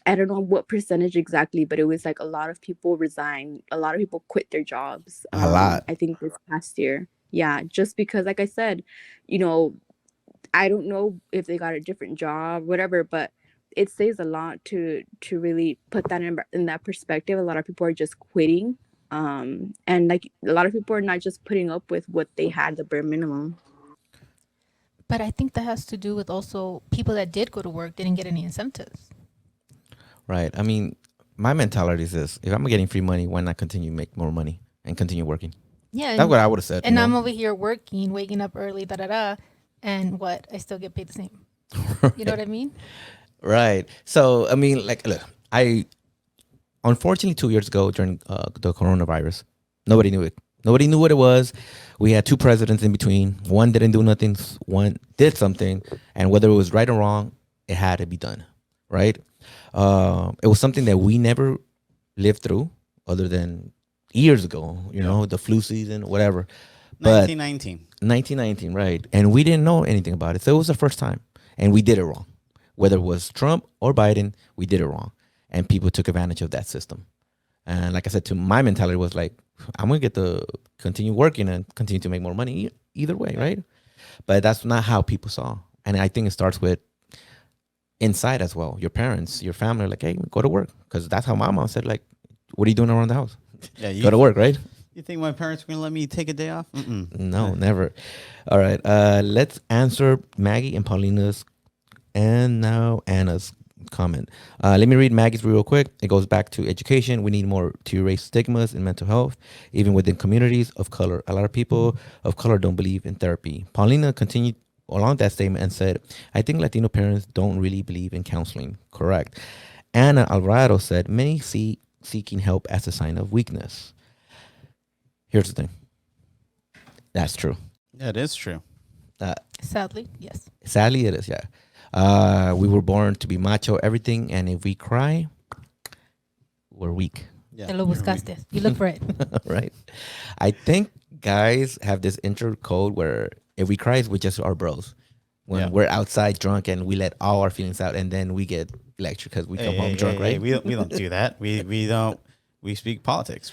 [SPEAKER 4] I don't know what percentage exactly, but it was like a lot of people resign, a lot of people quit their jobs.
[SPEAKER 1] A lot.
[SPEAKER 4] I think this past year. Yeah, just because, like I said, I don't know if they got a different job, whatever, but it says a lot to really put that in that perspective. A lot of people are just quitting, and like a lot of people are not just putting up with what they had, the bare minimum.
[SPEAKER 3] But I think that has to do with also people that did go to work didn't get any incentives.
[SPEAKER 1] Right. I mean, my mentality is this: if I'm getting free money, why not continue to make more money and continue working?
[SPEAKER 3] Yeah.
[SPEAKER 1] That's what I would have said.
[SPEAKER 3] And I'm over here working, waking up early, and what? I still get paid the same. You know what I mean?
[SPEAKER 1] Right. So, I mean, like, look, unfortunately, 2 years ago during the coronavirus, nobody knew it. Nobody knew what it was. We had two presidents in between. One didn't do nothing. One did something. And whether it was right or wrong, it had to be done. Right. It was something that we never lived through other than years ago, the flu season, whatever. But
[SPEAKER 2] 1919.
[SPEAKER 1] 1919, right. And we didn't know anything about it. So it was the first time. And we did it wrong. whether it was Trump or Biden, we did it wrong, and people took advantage of that system. And like I said, to my mentality was like, I'm gonna get to continue working and continue to make more money either way, right? But that's not how people saw. And I think it starts with inside as well. Your parents, your family, are like, hey, go to work, because that's how my mom said. Like, what are you doing around the house?
[SPEAKER 2] Yeah,
[SPEAKER 1] Go to work, right?
[SPEAKER 2] You think my parents are gonna let me take a day off? Mm-mm.
[SPEAKER 1] No, never. All right. Let's answer Maggie and Paulina's and now Anna's comment. Let me read Maggie's real quick. It goes back to education. We need more to erase stigmas in mental health, even within communities of color. A lot of people of color don't believe in therapy. Paulina continued along that statement and said, I think Latino parents don't really believe in counseling. Correct. Anna Alvarado said, many see seeking help as a sign of weakness. Here's the thing. That's true.
[SPEAKER 2] Yeah, it is true.
[SPEAKER 3] Sadly, yes.
[SPEAKER 1] Sadly, it is, yeah. We were born to be macho, everything, and if we cry, we're weak.
[SPEAKER 2] Yeah.
[SPEAKER 3] Te lo buscaste. You look for it.
[SPEAKER 1] Right? I think guys have this intro code where if we cry, we just are bros. When we're outside drunk and we let all our feelings out, and then we get lectured because we come home drunk, right?
[SPEAKER 2] We don't do that. We don't. We speak politics.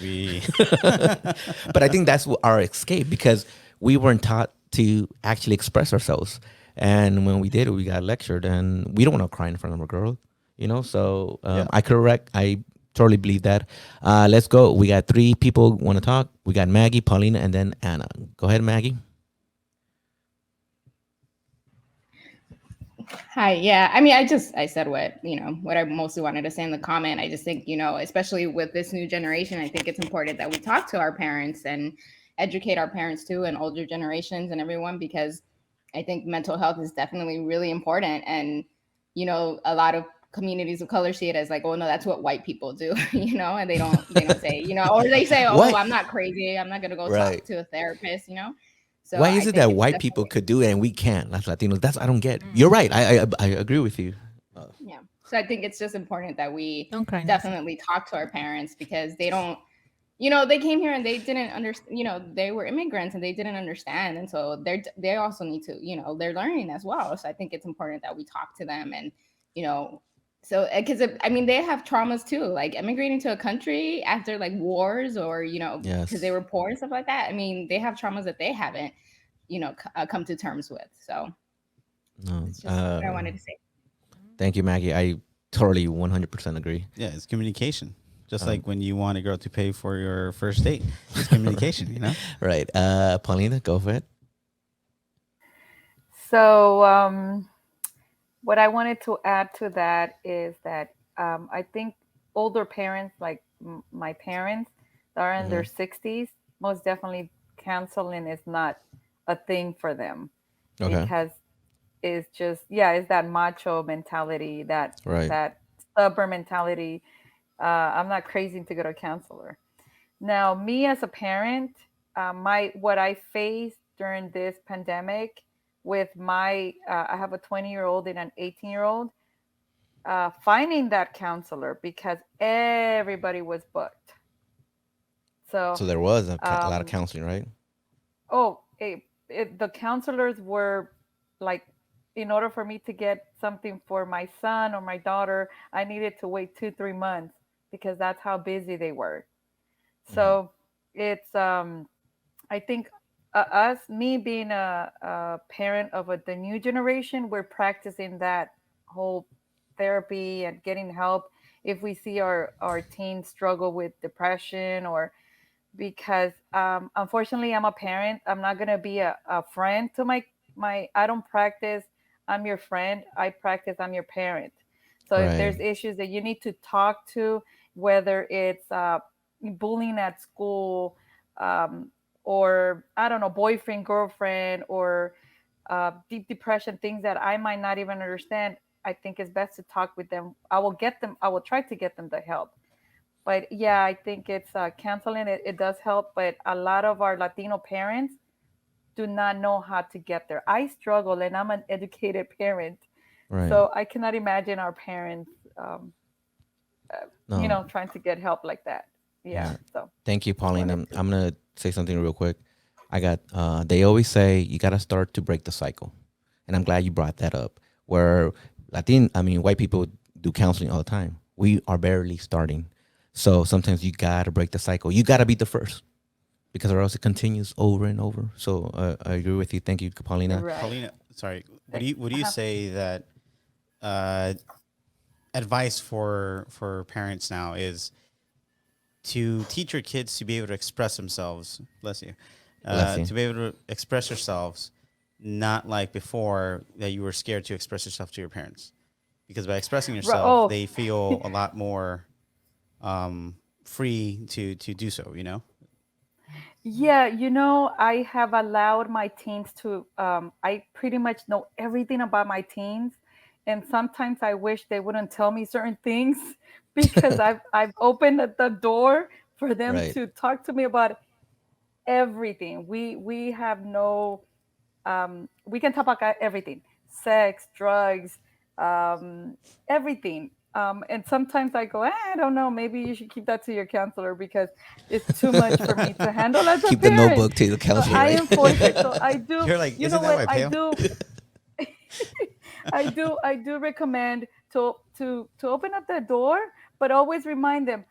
[SPEAKER 1] But I think that's our escape, because we weren't taught to actually express ourselves. And when we did, we got lectured, and we don't want to cry in front of a girl, you know? So I totally believe that. Let's go. We got 3 people want to talk. We got Maggie, Paulina, and then Anna. Go ahead, Maggie.
[SPEAKER 6] Hi. Yeah. I mean, I said what I mostly wanted to say in the comment. I just think, especially with this new generation, I think it's important that we talk to our parents and educate our parents too, and older generations and everyone, because I think mental health is definitely really important. And, a lot of communities of color see it as like, oh no, that's what white people do, and they don't say, or they say, oh,
[SPEAKER 1] What?
[SPEAKER 6] I'm not crazy, I'm not going to go
[SPEAKER 1] Right.
[SPEAKER 6] talk to a therapist, So
[SPEAKER 1] Why
[SPEAKER 6] I
[SPEAKER 1] is it
[SPEAKER 6] think
[SPEAKER 1] that
[SPEAKER 6] it's
[SPEAKER 1] white people
[SPEAKER 6] definitely-
[SPEAKER 1] could do it and we can't? That's Latinos. That's I don't get. You're right. I agree with you.
[SPEAKER 6] Yeah. So I think it's just important that we
[SPEAKER 3] Don't cry.
[SPEAKER 6] definitely talk to our parents, because they don't, they came here and they didn't understand, they were immigrants and they didn't understand. And so they also need to, they're learning as well. So I think it's important that we talk to them and, so because I mean, they have traumas too, like immigrating to a country after like wars or,
[SPEAKER 1] Yes.
[SPEAKER 6] because they were poor and stuff like that. I mean, they have traumas that they haven't, come to terms with. So
[SPEAKER 1] No.
[SPEAKER 6] it's just what I wanted to say.
[SPEAKER 1] Thank you, Maggie. I totally 100% agree.
[SPEAKER 2] Yeah, it's communication. Just like when you want a girl to pay for your first date, it's communication.
[SPEAKER 1] Right. Paulina, go for it.
[SPEAKER 8] So what I wanted to add to that is that I think older parents, like my parents that are in their 60s, most definitely counseling is not a thing for them.
[SPEAKER 1] Okay.
[SPEAKER 8] Because it's just, it's that macho mentality, that stubborn mentality. I'm not crazy to go to a counselor. Now, me as a parent, what I faced during this pandemic with I have a 20-year-old and an 18-year-old, finding that counselor, because everybody was booked. So
[SPEAKER 1] there was a lot of counseling, right?
[SPEAKER 8] The counselors were like, in order for me to get something for my son or my daughter, I needed to wait 2-3 months, because that's how busy they were. So it's, I think me being a parent of the new generation, we're practicing that whole therapy and getting help if we see our teens struggle with depression, or because unfortunately I'm a parent. I'm not going to be a friend to my, I don't practice I'm your friend. I practice I'm your parent. So if there's issues that you need to talk to, whether it's bullying at school, or I don't know, boyfriend, girlfriend, or deep depression, things that I might not even understand, I think it's best to talk with them. I will try to get them the help. But yeah, I think it's counseling. It does help, but a lot of our Latino parents do not know how to get there. I struggle, and I'm an educated parent, so I cannot imagine our parents, trying to get help like that. Yeah. So
[SPEAKER 1] thank you, Pauline. I'm gonna say something real quick. I got. They always say you gotta start to break the cycle, and I'm glad you brought that up. Where white people do counseling all the time. We are barely starting. So sometimes you gotta break the cycle. You gotta be the first because or else it continues over and over. So I agree with you. Thank you,
[SPEAKER 8] You're
[SPEAKER 1] Paulina.
[SPEAKER 8] right.
[SPEAKER 2] Paulina, sorry. Would you
[SPEAKER 8] Uh-huh.
[SPEAKER 2] say that uh, advice for parents now is to teach your kids to be able to express themselves? Bless you.
[SPEAKER 1] Bless you.
[SPEAKER 2] To be able to express yourselves, not like before that you were scared to express yourself to your parents, because by expressing yourself,
[SPEAKER 8] Oh,
[SPEAKER 2] they feel a lot more free to do so. You know.
[SPEAKER 8] yeah, I have allowed my teens to, I pretty much know everything about my teens. And sometimes I wish they wouldn't tell me certain things because I've opened the door for them
[SPEAKER 1] Right.
[SPEAKER 8] to talk to me about everything. We have no, we can talk about everything: sex, drugs, um, everything. And sometimes I go, I don't know, maybe you should keep that to your counselor because it's too much for me to handle as a
[SPEAKER 1] Keep the
[SPEAKER 8] parent.
[SPEAKER 1] notebook to the
[SPEAKER 8] So
[SPEAKER 1] counselor,
[SPEAKER 8] I
[SPEAKER 1] right?
[SPEAKER 8] enforce it. So I do,
[SPEAKER 2] You're like,
[SPEAKER 8] you know
[SPEAKER 2] isn't that
[SPEAKER 8] what?
[SPEAKER 2] why I pay them?
[SPEAKER 8] I do recommend to open up the door, but always remind them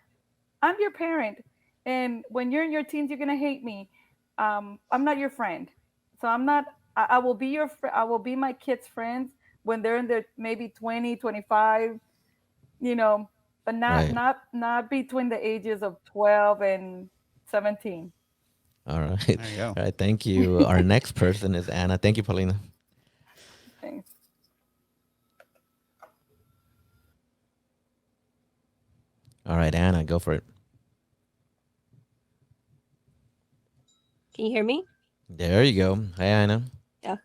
[SPEAKER 8] I'm your parent, and when you're in your teens, you're gonna hate me. I'm not your friend, so I'm not. I will be your. I will be my kids' friends when they're in their maybe 20, 25. You know, but not
[SPEAKER 1] Right.
[SPEAKER 8] not not between the ages of 12 and 17.
[SPEAKER 1] All right.
[SPEAKER 2] There you go.
[SPEAKER 1] All right. Thank you. Our next person is Anna. Thank you, Paulina.
[SPEAKER 8] Thanks.
[SPEAKER 1] All right, Anna, go for it.
[SPEAKER 9] Can you hear me?
[SPEAKER 1] There you go. Hi, Anna.
[SPEAKER 9] Yeah.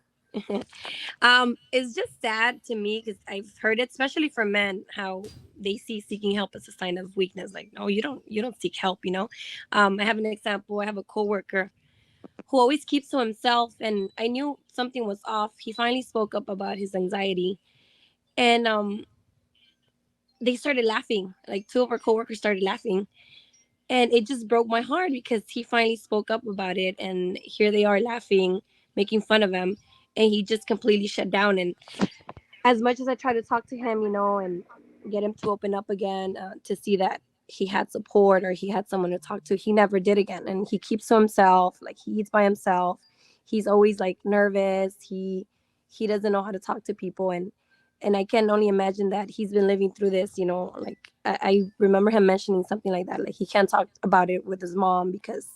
[SPEAKER 9] It's just sad to me because I've heard it, especially from men, how they see seeking help as a sign of weakness. Like, no, you don't seek help. I have an example. I have a coworker who always keeps to himself, and I knew something was off. He finally spoke up about his anxiety, and they started laughing. Like two of our coworkers started laughing, and it just broke my heart because he finally spoke up about it, and here they are laughing, making fun of him, and he just completely shut down. And as much as I tried to talk to him, and get him to open up again, to see that he had support or he had someone to talk to, he never did again. And he keeps to himself, like he eats by himself. He's always like nervous. He doesn't know how to talk to people, and I can only imagine that he's been living through this. Like I remember him mentioning something like that, like he can't talk about it with his mom because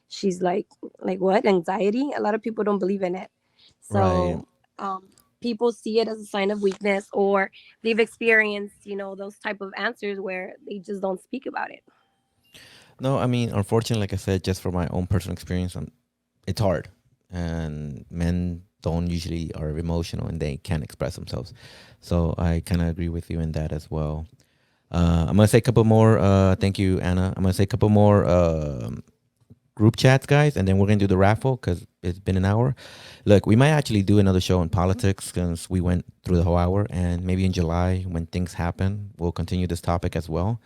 [SPEAKER 9] she's like what, anxiety? A lot of people don't believe in it.
[SPEAKER 1] Right.
[SPEAKER 9] So people see it as a sign of weakness, or they've experienced those type of answers where they just don't speak about it.
[SPEAKER 1] No, I mean, unfortunately, like I said, just for my own personal experience, it's hard, and men don't usually are emotional and they can't express themselves. So I kind of agree with you in that as well. I'm gonna say a couple more. Thank you, Anna. I'm gonna say a couple more group chats, guys, and then we're gonna do the raffle because it's been an hour. Look, we might actually do another show on politics since we went through the whole hour, and maybe in July when things happen, we'll continue this topic as well.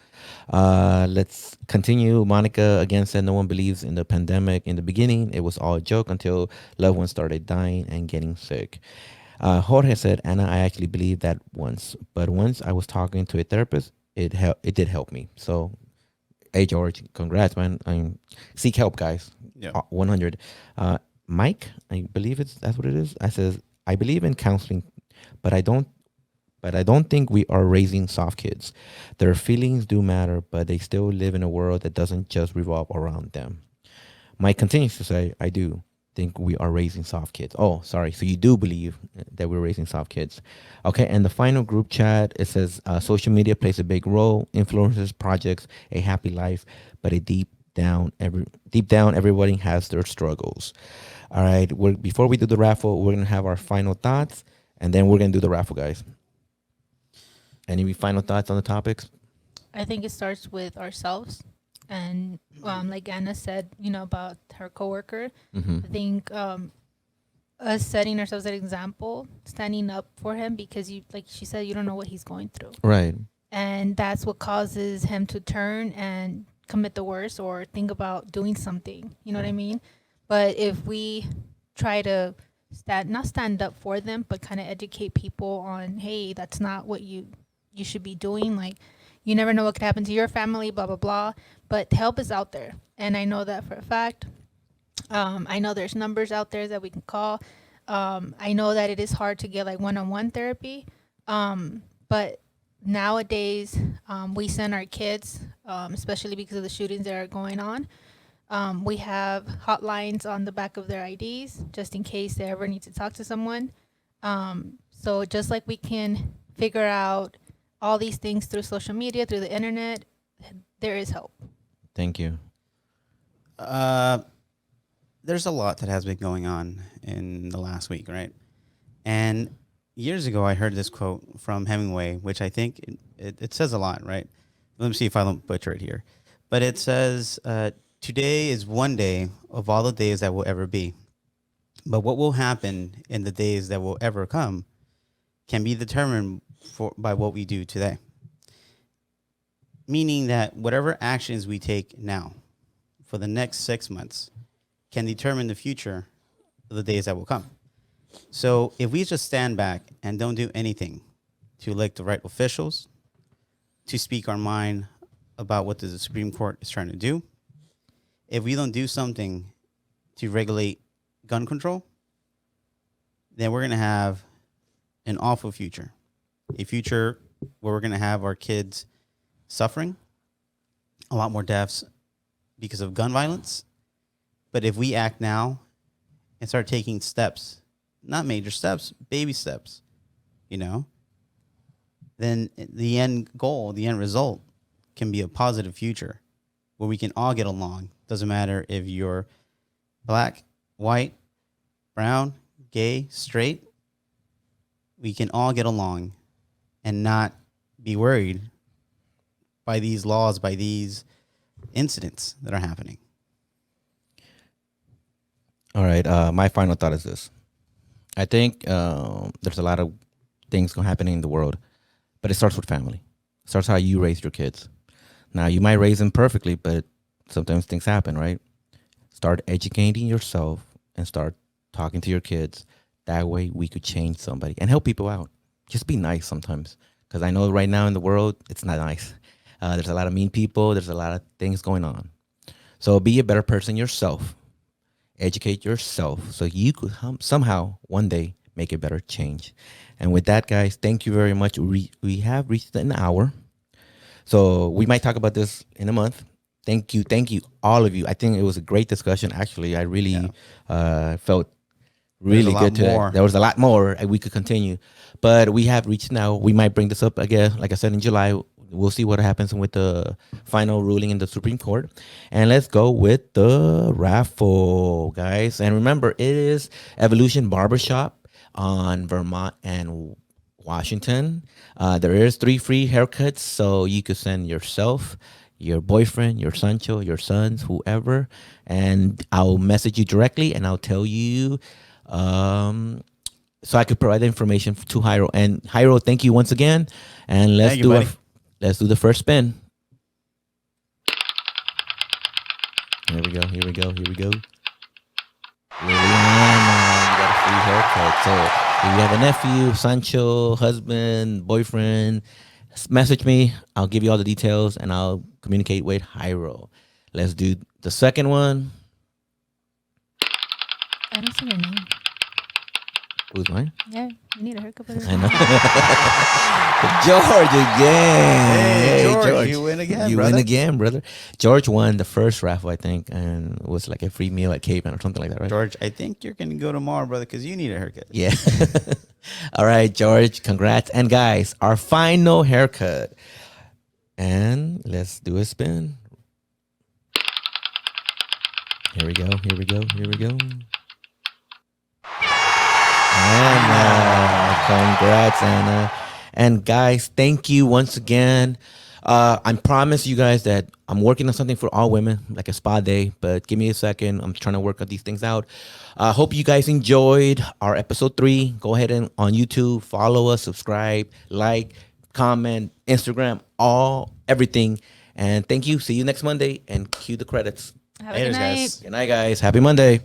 [SPEAKER 1] Let's continue. Monica again said no one believes in the pandemic. In the beginning, it was all a joke until loved ones started dying and getting sick. Jorge said, Anna, I actually believed that once, but once I was talking to a therapist, it did help me. So hey George, congrats, man. Seek help, guys.
[SPEAKER 2] Yeah.
[SPEAKER 1] 100. Mike, I believe that's what it is. I says I believe in counseling, but I don't think we are raising soft kids. Their feelings do matter, but they still live in a world that doesn't just revolve around them. Mike continues to say, I do think we are raising soft kids. Oh, sorry. So you do believe that we're raising soft kids. Okay. And the final group chat, it says social media plays a big role, influences projects, a happy life, but deep down, everybody has their struggles. All right. Before we do the raffle, we're going to have our final thoughts, and then we're going to do the raffle, guys. Any final thoughts on the topics?
[SPEAKER 3] I think it starts with ourselves. And like Anna said, about her coworker,
[SPEAKER 1] Mm-hmm.
[SPEAKER 3] I think us setting ourselves an example, standing up for him because like she said, you don't know what he's going through.
[SPEAKER 1] Right.
[SPEAKER 3] And that's what causes him to turn and commit the worst or think about doing something. You know what I mean? But if we try to not stand up for them, but kind of educate people on, hey, that's not what you should be doing. Like, you never know what could happen to your family, blah blah blah. But help is out there, and I know that for a fact. I know there's numbers out there that we can call. I know that it is hard to get like one-on-one therapy, but nowadays we send our kids, especially because of the shootings that are going on. We have hotlines on the back of their IDs just in case they ever need to talk to someone. So just like we can figure out all these things through social media, through the internet, there is help.
[SPEAKER 1] Thank you.
[SPEAKER 2] There's a lot that has been going on in the last week, right? And years ago, I heard this quote from Hemingway, which I think it says a lot, right? Let me see if I don't butcher it here. But it says, today is one day of all the days that will ever be. But what will happen in the days that will ever come can be determined by what we do today. Meaning that whatever actions we take now for the next 6 months can determine the future of the days that will come. So if we just stand back and don't do anything to elect the right officials, to speak our mind about what the Supreme Court is trying to do, if we don't do something to regulate gun control, then we're going to have an awful future. A future where we're going to have our kids suffering, a lot more deaths because of gun violence. But if we act now and start taking steps, not major steps, baby steps, then the end goal, the end result can be a positive future where we can all get along. Doesn't matter if you're black, white, brown, gay, straight. We can all get along and not be worried by these laws, by these incidents that are happening.
[SPEAKER 1] All right. My final thought is this. I think there's a lot of things going to happen in the world, but it starts with family. It starts how you raise your kids. Now, you might raise them perfectly, but sometimes things happen, right? Start educating yourself and start talking to your kids. That way we could change somebody and help people out. Just be nice sometimes, because I know right now in the world, it's not nice. There's a lot of mean people. There's a lot of things going on. So be a better person yourself. Educate yourself so you could somehow one day make a better change. And with that, guys, thank you very much. We have reached an hour. So we might talk about this in a month. Thank you, all of you. I think it was a great discussion. Actually, I really felt really good to it. There was a lot more, and we could continue. But we have reached now. We might bring this up again, like I said, in July. We'll see what happens with the final ruling in the Supreme Court. And let's go with the raffle, guys. And remember, it is Evolution Barbershop on Vermont and Washington. There is 3 free haircuts, so you could send yourself, your boyfriend, your Sancho, your sons, whoever, and I'll message you directly and I'll tell you so I could provide the information to Jairo. And Jairo, thank you once again. And let's do the first spin. Here we go. Liliana, you got a free haircut. So if you have a nephew, Sancho, husband, boyfriend, message me. I'll give you all the details and I'll communicate with Jairo. Let's do the second one.
[SPEAKER 3] I don't see your name.
[SPEAKER 1] Who's mine?
[SPEAKER 3] Yeah, you need a haircut.
[SPEAKER 1] I know. George again.
[SPEAKER 2] Hey, George, you win again,
[SPEAKER 1] You
[SPEAKER 2] brother.
[SPEAKER 1] win again, brother. George won the first raffle, I think, and it was like a free meal at Caveman or something like that, right?
[SPEAKER 2] George, I think you're going to go tomorrow, brother, because you need a haircut.
[SPEAKER 1] Yeah. All right, George, congrats. And guys, our final haircut. And let's do a spin. Here we go. Anna, congrats, Anna. And guys, thank you once again. I promise you guys that I'm working on something for all women, like a spa day, but give me a second. I'm trying to work on these things out. I hope you guys enjoyed our episode 3. Go ahead and on YouTube, follow us, subscribe, like, comment, Instagram, everything. And thank you. See you next Monday and cue the credits.
[SPEAKER 3] Have a good night.
[SPEAKER 2] Guys.
[SPEAKER 1] Good night, guys. Happy Monday.